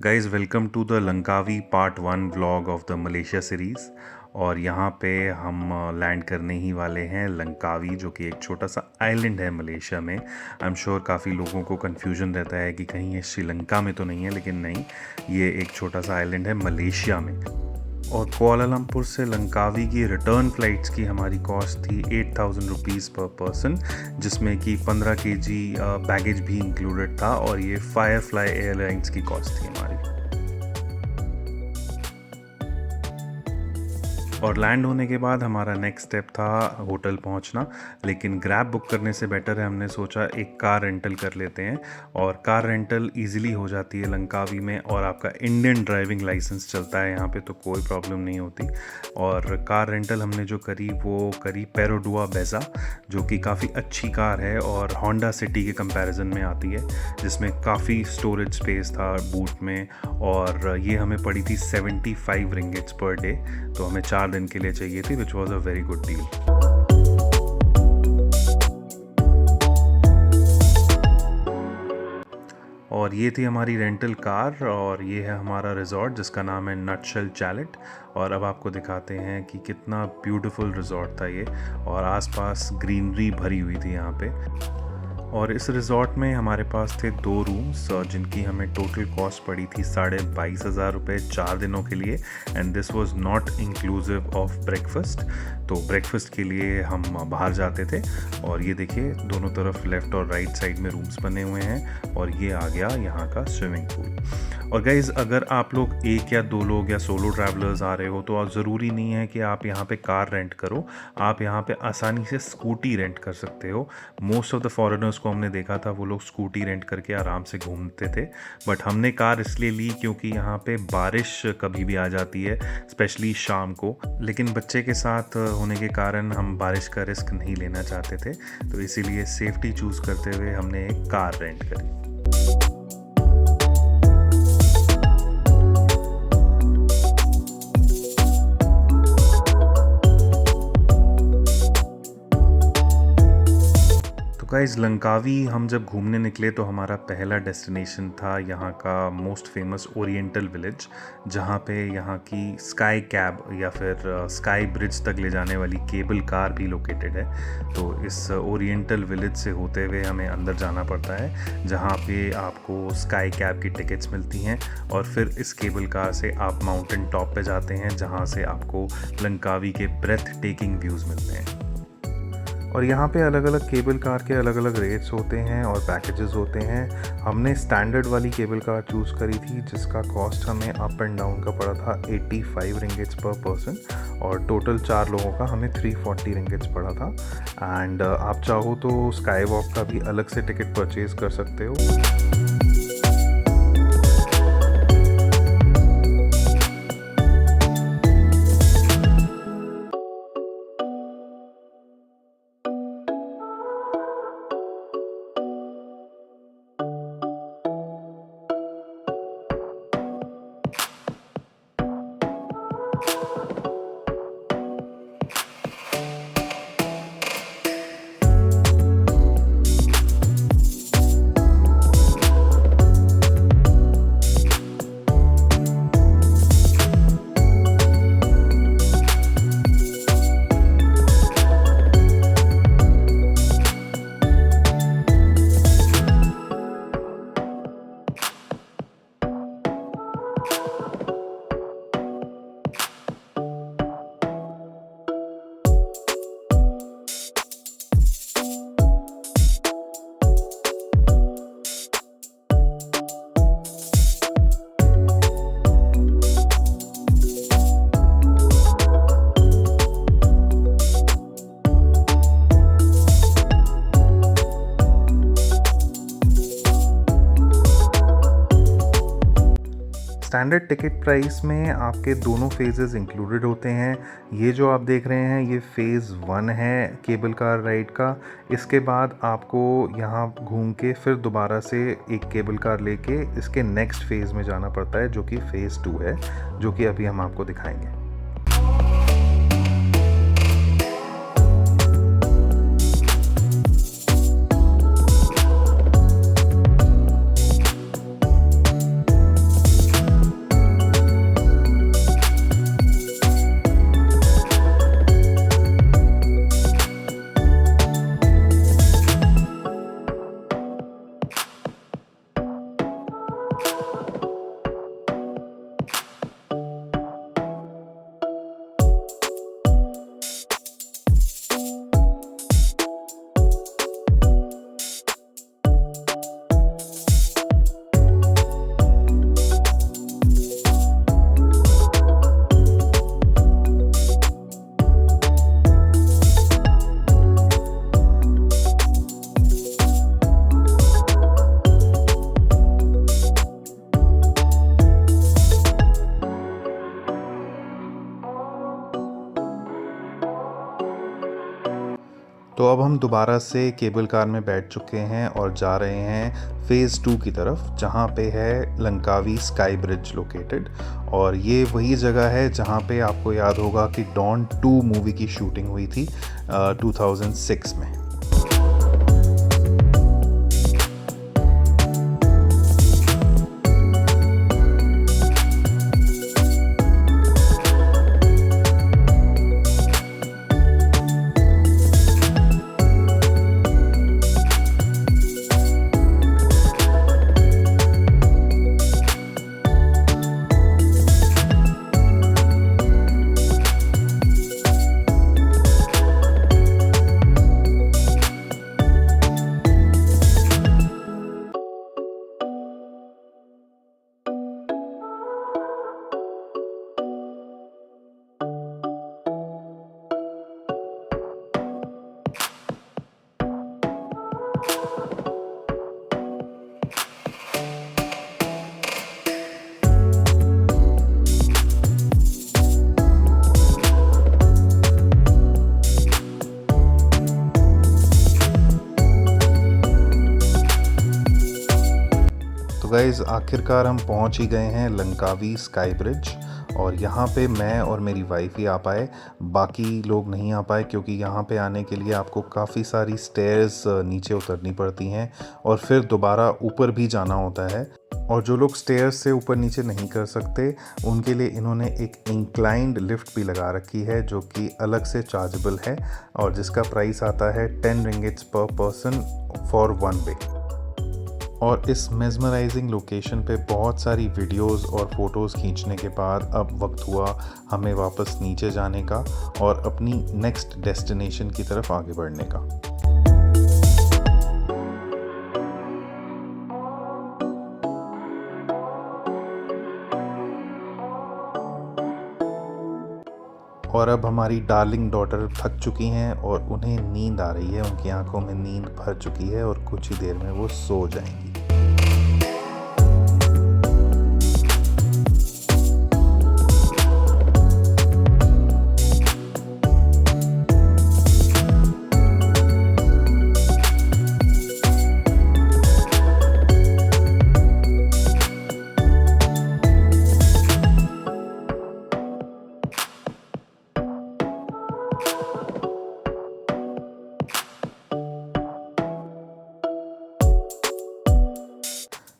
Guys welcome to the Langkawi part 1 vlog of the Malaysia series. और यहाँ पे हम लैंड करने ही वाले हैं लंकावी, जो कि एक छोटा सा आइलैंड है मलेशिया में। आई एम श्योर काफ़ी लोगों को कन्फ्यूजन रहता है कि कहीं ये श्रीलंका में तो नहीं है, लेकिन नहीं, ये एक छोटा सा आइलैंड है मलेशिया में। और कुआलालंपुर से लंकावी की रिटर्न फ़्लाइट्स की हमारी कॉस्ट थी 8,000 रुपीज़ पर पर्सन, जिसमें कि 15 केजी बैगेज भी इंक्लूडेड था। और ये फायरफ्लाई एयरलाइंस की कॉस्ट थी हमारी। और लैंड होने के बाद हमारा नेक्स्ट स्टेप था होटल पहुंचना, लेकिन ग्रैब बुक करने से बेटर है, हमने सोचा एक कार रेंटल कर लेते हैं। और कार रेंटल इजीली हो जाती है लंकावी में, और आपका इंडियन ड्राइविंग लाइसेंस चलता है यहाँ पे, तो कोई प्रॉब्लम नहीं होती। और कार रेंटल हमने जो करी वो करी पेरोडुआ बेजा, जो कि काफ़ी अच्छी कार है और होंडा सिटी के कंपैरिजन में आती है, जिसमें काफ़ी स्टोरेज स्पेस था बूट में। और ये हमें पड़ी थी 75 रिंगिट्स पर डे, तो हमें 4 दिन के लिए चाहिए थी, which was a very good deal. और ये थी हमारी रेंटल कार, और ये है हमारा रिजॉर्ट जिसका नाम है नटशेल चैलेट। और अब आपको दिखाते हैं कि कितना ब्यूटीफुल रिजॉर्ट था ये, और आसपास ग्रीनरी भरी हुई थी यहाँ पे। और इस रिज़ॉर्ट में हमारे पास थे 2 रूम्स, जिनकी हमें टोटल कॉस्ट पड़ी थी 22,500 रुपये 4 दिनों के लिए। And this was not inclusive of breakfast. तो ब्रेकफास्ट के लिए हम बाहर जाते थे। और ये देखिए, दोनों तरफ लेफ़्ट और राइट साइड में रूम्स बने हुए हैं, और ये आ गया यहाँ का स्विमिंग पूल। और गाइज़, अगर आप लोग 1 या 2 लोग या सोलो ट्रैवलर्स आ रहे हो, तो ज़रूरी नहीं है कि आप यहाँ पे कार रेंट करो। आप यहाँ पे आसानी से स्कूटी रेंट कर सकते हो। मोस्ट ऑफ द फॉरेनर्स को हमने देखा था, वो लोग स्कूटी रेंट करके आराम से घूमते थे। बट हमने कार इसलिए ली क्योंकि यहाँ पे बारिश कभी भी आ जाती है, स्पेशली शाम को। लेकिन बच्चे के साथ होने के कारण हम बारिश का रिस्क नहीं लेना चाहते थे, तो इसीलिए सेफ्टी चूज़ करते हुए हमने एक कार रेंट करी। गाइस, लंकावी हम जब घूमने निकले तो हमारा पहला डेस्टिनेशन था यहाँ का मोस्ट फेमस ओरिएंटल विलेज, जहाँ पे यहाँ की स्काई कैब या फिर स्काई ब्रिज तक ले जाने वाली केबल कार भी लोकेटेड है। तो इस ओरिएंटल विलेज से होते हुए हमें अंदर जाना पड़ता है, जहाँ पे आपको स्काई कैब की टिकट्स मिलती हैं। और फिर इस केबल कार से आप माउंटेन टॉप पे जाते हैं, जहाँ से आपको लंकावी के ब्रेथ टेकिंग व्यूज़ मिलते हैं। और यहाँ पे अलग अलग केबल कार के अलग अलग रेट्स होते हैं और पैकेजेस होते हैं। हमने स्टैंडर्ड वाली केबल कार चूज़ करी थी, जिसका कॉस्ट हमें अप एंड डाउन का पड़ा था 85 रिंगिट्स पर पर्सन, और टोटल 4 लोगों का हमें 340 रिंगिट्स पड़ा था। एंड आप चाहो तो स्काई वॉक का भी अलग से टिकट परचेज़ कर सकते हो। स्टैंडर्ड टिकट प्राइस में आपके दोनों फेजेस इंक्लूडेड होते हैं। ये जो आप देख रहे हैं, ये फ़ेज़ 1 है केबल कार राइड का। इसके बाद आपको यहाँ घूम के फिर दोबारा से एक केबल कार लेके इसके नेक्स्ट फ़ेज़ में जाना पड़ता है, जो कि फ़ेज़ 2 है, जो कि अभी हम आपको दिखाएंगे। तो अब हम दोबारा से केबल कार में बैठ चुके हैं और जा रहे हैं फ़ेज़ 2 की तरफ, जहाँ पे है लंकावी स्काई ब्रिज लोकेटेड। और ये वही जगह है जहाँ पे आपको याद होगा कि डॉन 2 मूवी की शूटिंग हुई थी 2006 में। गाइज़ आखिरकार हम पहुंच ही गए हैं लंकावी स्काई ब्रिज। और यहाँ पे मैं और मेरी वाइफ ही आ पाए, बाकी लोग नहीं आ पाए, क्योंकि यहाँ पे आने के लिए आपको काफ़ी सारी स्टेयर्स नीचे उतरनी पड़ती हैं और फिर दोबारा ऊपर भी जाना होता है। और जो लोग स्टेयर्स से ऊपर नीचे नहीं कर सकते उनके लिए इन्होंने एक इंक्लाइंड लिफ्ट भी लगा रखी है, जो कि अलग से चार्जेबल है और जिसका प्राइस आता है 10 रिंगिट्स पर पर्सन फॉर 1 वे। और इस मेस्मराइजिंग लोकेशन पे बहुत सारी वीडियोस और फ़ोटोज़ खींचने के बाद अब वक्त हुआ हमें वापस नीचे जाने का और अपनी नेक्स्ट डेस्टिनेशन की तरफ आगे बढ़ने का। और अब हमारी डार्लिंग डॉटर थक चुकी हैं और उन्हें नींद आ रही है, उनकी आंखों में नींद भर चुकी है और कुछ ही देर में वो सो जाएंगी।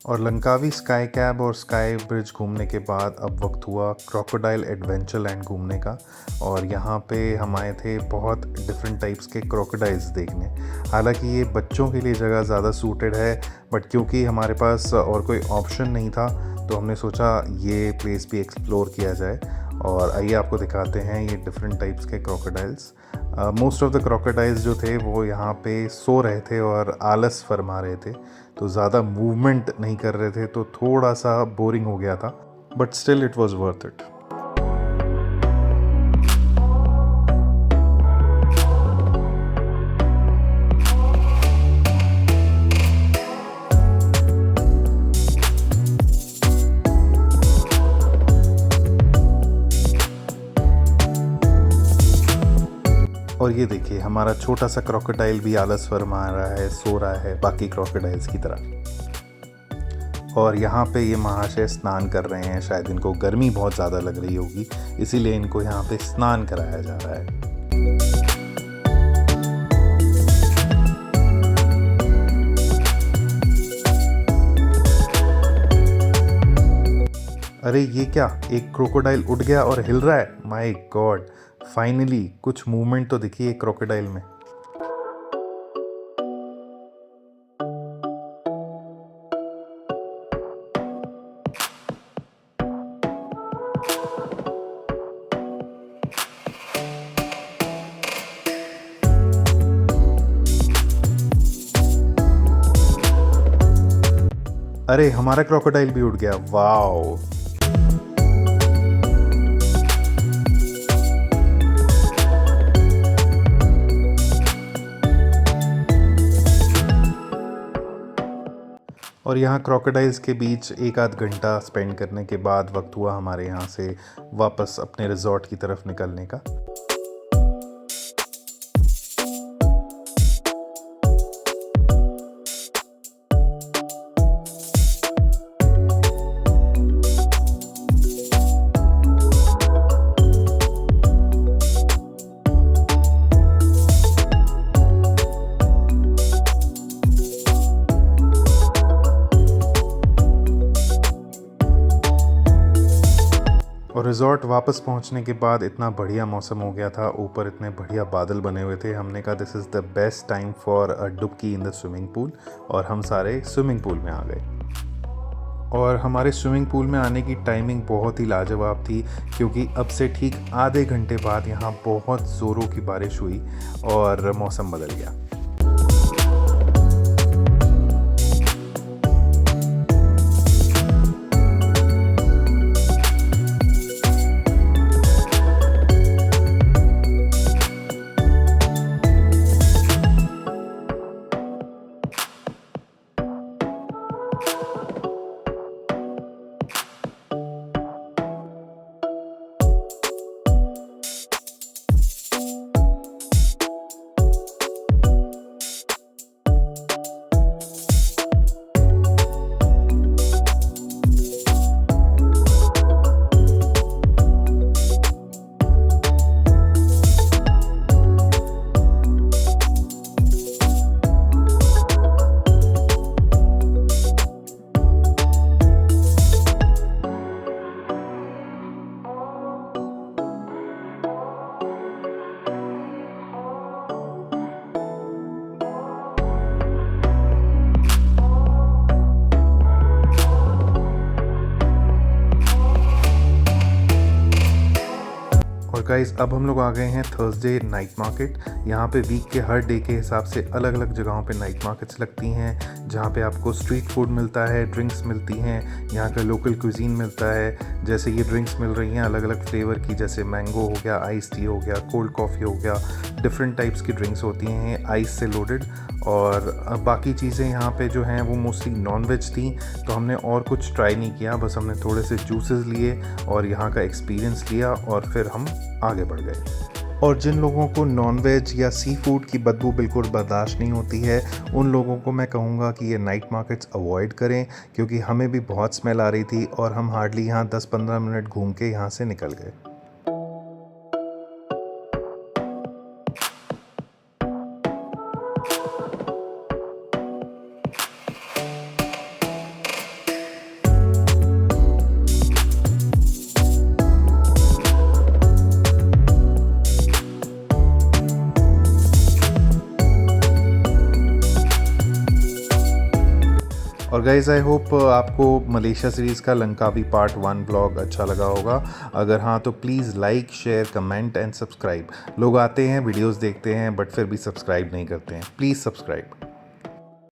और लंकावी स्काई कैब और स्काई ब्रिज घूमने के बाद अब वक्त हुआ क्रोकोडाइल एडवेंचर लैंड घूमने का। और यहाँ पे हम आए थे बहुत डिफरेंट टाइप्स के क्रोकोडाइल्स देखने। हालांकि ये बच्चों के लिए जगह ज़्यादा सूटेड है, बट क्योंकि हमारे पास और कोई ऑप्शन नहीं था तो हमने सोचा ये प्लेस भी एक्सप्लोर किया जाए। और आइए आपको दिखाते हैं ये डिफरेंट टाइप्स के crocodiles. Most of the crocodiles जो थे वो यहाँ पे सो रहे थे और आलस फरमा रहे थे, तो ज़्यादा मूवमेंट नहीं कर रहे थे, तो थोड़ा सा बोरिंग हो गया था, but still it was worth it. और ये देखिए हमारा छोटा सा क्रोकोडाइल भी आलस फरमा रहा है, सो रहा है बाकी क्रोकोडाइल्स की तरह। और यहाँ पे ये महाशय स्नान कर रहे हैं, शायद इनको गर्मी बहुत ज़्यादा लग रही होगी, इसीलिए इनको यहाँ पे स्नान कराया जा रहा है। अरे ये क्या, एक क्रोकोडाइल उठ गया और हिल रहा है, माय गॉड। फाइनली कुछ मूवमेंट तो दिखी है क्रोकोडाइल में। अरे हमारा क्रोकोडाइल भी उड़ गया, वाओ। और यहाँ क्रोकोडाइल्स के बीच 1 आध घंटा स्पेंड करने के बाद वक्त हुआ हमारे यहाँ से वापस अपने रिजॉर्ट की तरफ निकलने का। और रिज़ॉर्ट वापस पहुंचने के बाद इतना बढ़िया मौसम हो गया था, ऊपर इतने बढ़िया बादल बने हुए थे। हमने कहा this is the best time for a डुबकी इन द स्विमिंग पूल, और हम सारे स्विमिंग पूल में आ गए। और हमारे स्विमिंग पूल में आने की टाइमिंग बहुत ही लाजवाब थी, क्योंकि अब से ठीक आधे घंटे बाद यहाँ बहुत ज़ोरों की बारिश हुई और मौसम बदल गया। और गाइस अब हम लोग आ गए हैं थर्सडे नाइट मार्केट। यहाँ पे वीक के हर डे के हिसाब से अलग अलग जगहों पे नाइट मार्केट्स लगती हैं, जहाँ पे आपको स्ट्रीट फूड मिलता है, ड्रिंक्स मिलती हैं, यहाँ का लोकल क्यूजीन मिलता है। जैसे ये ड्रिंक्स मिल रही हैं अलग अलग फ्लेवर की, जैसे मैंगो हो गया, आइस टी हो गया, कोल्ड कॉफ़ी हो गया, डिफरेंट टाइप्स की ड्रिंक्स होती हैं आइस से लोडेड। और बाकी चीज़ें यहाँ पे जो हैं वो मोस्टली नॉन वेज थी, तो हमने और कुछ ट्राई नहीं किया, बस हमने थोड़े से जूसेस लिए और यहाँ का एक्सपीरियंस लिया और फिर हम आगे बढ़ गए। और जिन लोगों को नॉन वेज या सी फूड की बदबू बिल्कुल बर्दाश्त नहीं होती है, उन लोगों को मैं कहूँगा कि ये नाइट मार्केट्स अवॉइड करें, क्योंकि हमें भी बहुत स्मेल आ रही थी और हम हार्डली यहाँ 10-15 मिनट घूम के यहाँ से निकल गए। और गाइज़ आई होप आपको मलेशिया सीरीज़ का लंकावी पार्ट 1 ब्लॉग अच्छा लगा होगा। अगर हाँ तो please like, share, comment and subscribe. लोग आते हैं, वीडियोस देखते हैं, बट फिर भी सब्सक्राइब नहीं करते हैं। Please subscribe.